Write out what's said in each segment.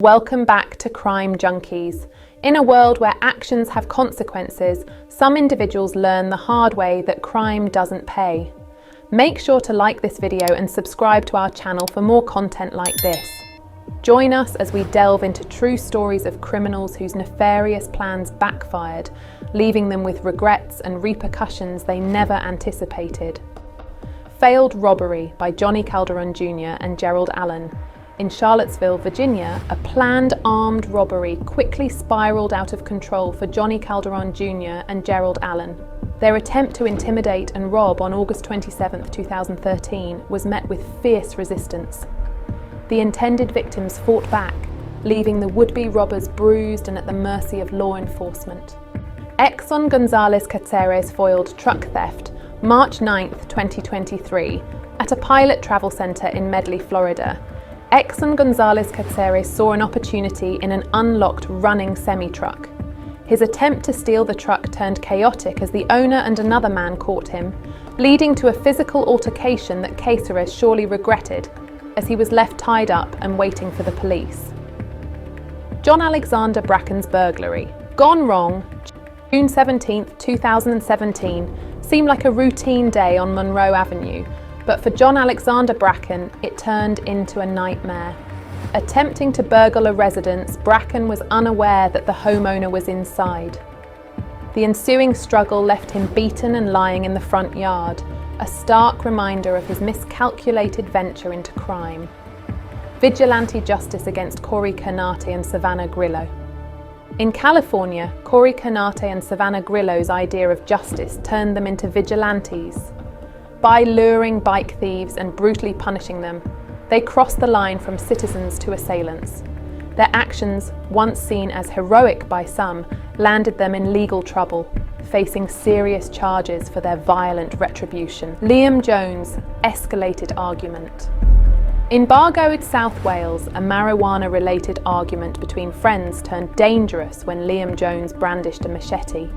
Welcome back to Crime Junkies. In a world where actions have consequences, some individuals learn the hard way that crime doesn't pay. Make sure to like this video and subscribe to our channel for more content like this. Join us as we delve into true stories of criminals whose nefarious plans backfired, leaving them with regrets and repercussions they never anticipated. Failed Robbery by Johnny Calderon Jr. and Gerald Allen. In Charlottesville, Virginia, a planned armed robbery quickly spiraled out of control for Johnny Calderon Jr. and Gerald Allen. Their attempt to intimidate and rob on August 27, 2013 was met with fierce resistance. The intended victims fought back, leaving the would-be robbers bruised and at the mercy of law enforcement. Exxon Gonzalez Caceres foiled truck theft March 9, 2023 at a pilot travel center in Medley, Florida. Exxon Gonzalez Caceres saw an opportunity in an unlocked running semi-truck. His attempt to steal the truck turned chaotic as the owner and another man caught him, leading to a physical altercation that Caceres surely regretted, as he was left tied up and waiting for the police. John Alexander Bracken's burglary. Gone wrong, June 17, 2017, seemed like a routine day on Monroe Avenue, but for John Alexander Bracken, it turned into a nightmare. Attempting to burgle a residence, Bracken was unaware that the homeowner was inside. The ensuing struggle left him beaten and lying in the front yard, a stark reminder of his miscalculated venture into crime. Vigilante justice against Corey Canate and Savannah Grillo. In California, Corey Canate and Savannah Grillo's idea of justice turned them into vigilantes. By luring bike thieves and brutally punishing them, they crossed the line from citizens to assailants. Their actions, once seen as heroic by some, landed them in legal trouble, facing serious charges for their violent retribution. Liam Jones' escalated argument. In Bargoed, South Wales, a marijuana-related argument between friends turned dangerous when Liam Jones brandished a machete.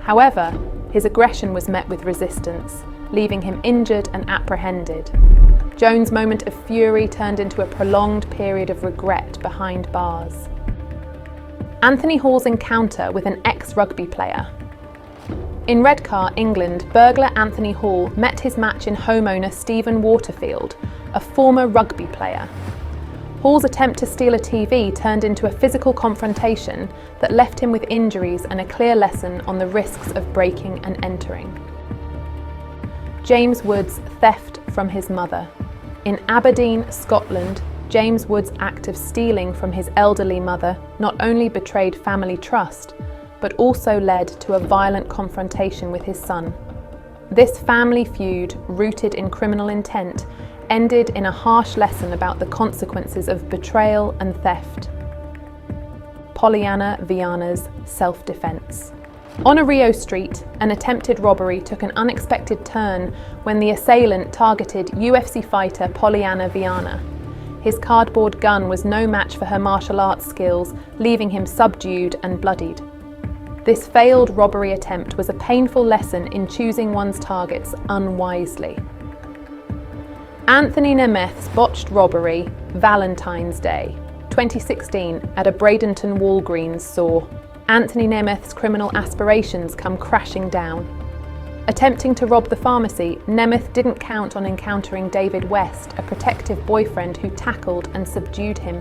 However, his aggression was met with resistance, leaving him injured and apprehended. Jones' moment of fury turned into a prolonged period of regret behind bars. Anthony Hall's encounter with an ex-rugby player. In Redcar, England, burglar Anthony Hall met his match in homeowner Stephen Waterfield, a former rugby player. Hall's attempt to steal a TV turned into a physical confrontation that left him with injuries and a clear lesson on the risks of breaking and entering. James Wood's theft from his mother. In Aberdeen, Scotland, James Wood's act of stealing from his elderly mother not only betrayed family trust, but also led to a violent confrontation with his son. This family feud, rooted in criminal intent, ended in a harsh lesson about the consequences of betrayal and theft. Pollyanna Viana's self-defense. On a Rio street, an attempted robbery took an unexpected turn when the assailant targeted UFC fighter Pollyanna Viana. His cardboard gun was no match for her martial arts skills, leaving him subdued and bloodied. This failed robbery attempt was a painful lesson in choosing one's targets unwisely. Anthony Nemeth's botched robbery, Valentine's Day, 2016, at a Bradenton Walgreens saw Anthony Nemeth's criminal aspirations come crashing down. Attempting to rob the pharmacy, Nemeth didn't count on encountering David West, a protective boyfriend who tackled and subdued him.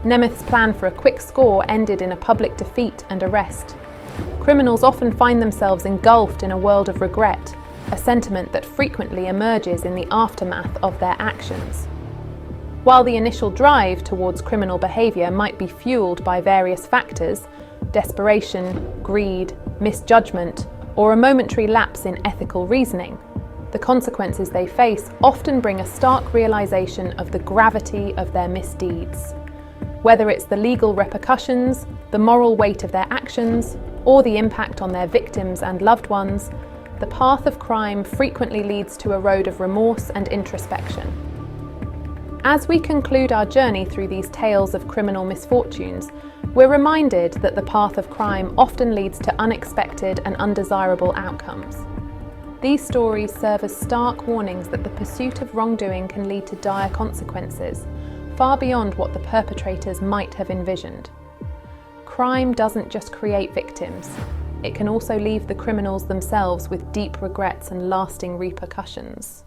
Nemeth's plan for a quick score ended in a public defeat and arrest. Criminals often find themselves engulfed in a world of regret, a sentiment that frequently emerges in the aftermath of their actions. While the initial drive towards criminal behaviour might be fueled by various factors, desperation, greed, misjudgment, or a momentary lapse in ethical reasoning, the consequences they face often bring a stark realization of the gravity of their misdeeds. Whether it's the legal repercussions, the moral weight of their actions, or the impact on their victims and loved ones, the path of crime frequently leads to a road of remorse and introspection. As we conclude our journey through these tales of criminal misfortunes, we're reminded that the path of crime often leads to unexpected and undesirable outcomes. These stories serve as stark warnings that the pursuit of wrongdoing can lead to dire consequences, far beyond what the perpetrators might have envisioned. Crime doesn't just create victims, it can also leave the criminals themselves with deep regrets and lasting repercussions.